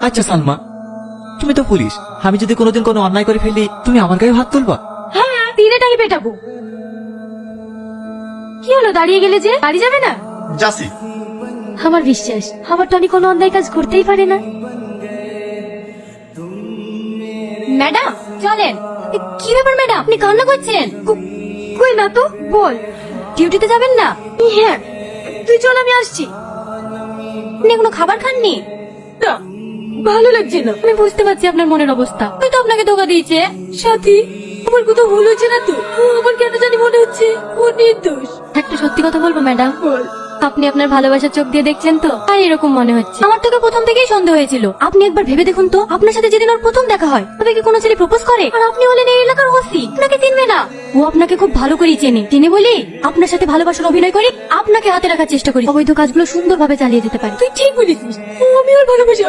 আচ্ছা সালমা, তুমি তো পুলিশ, আমি যদি কোনোদিন কোনো অন্যায় করে ফেলি তুমি আমার গায়ে হাত তুলবা? হ্যাঁ, দিনেটাই পেটাবো। কি হলো, দাঁড়িয়ে গেলে যে? বাড়ি যাবে না? যাচ্ছি। আমার বিশ্বাস আমার টনি কোনো অন্যায় কাজ করতেই পারে না। ম্যাডাম চলেন। কি ব্যাপার ম্যাডাম, আপনি কান্না করছেন? কই না তো, বল। ডিউটিতে যাবেন না? হ্যাঁ, তুই চল, আমি আসছি। আপনি এখনো খাবার খাননি? না, ভালো লাগছে না। আমি বুঝতে পারছি আপনার মনের অবস্থা। হয়তো আপনাকে ধোকা দিয়েছে। সাথী, আমার কোথাও ভুল হচ্ছে না তো? আমার কেন জানি মনে হচ্ছে ও নির্দোষ। একটা সত্যি কথা বলবো ম্যাডাম, আপনি আপনার ভালোবাসার চোখ দিয়ে দেখছেন তো, তাই এরকম মনে হচ্ছে। আমার তোকে প্রথম থেকেই সন্দেহ হয়েছিল। আপনি একবার ভেবে দেখুন তো, আপনার সাথে যেদিন ওর প্রথম দেখা হয়, তবে কি কোনো ছেলে প্রপোজ করে? আর আপনি হলেন এই এলাকার ওসি, আপনাকে চিনবে না। ও আপনাকে খুব ভালো করেই চেনে বলি আপনার সাথে ভালোবাসার অভিনয় করি, আপনাকে হাতে রাখার চেষ্টা করি, অবৈধ কাজগুলো সুন্দরভাবে চালিয়ে যেতে পারে। তুই ঠিক বলেছিস, আমি ওর ভালোবাসা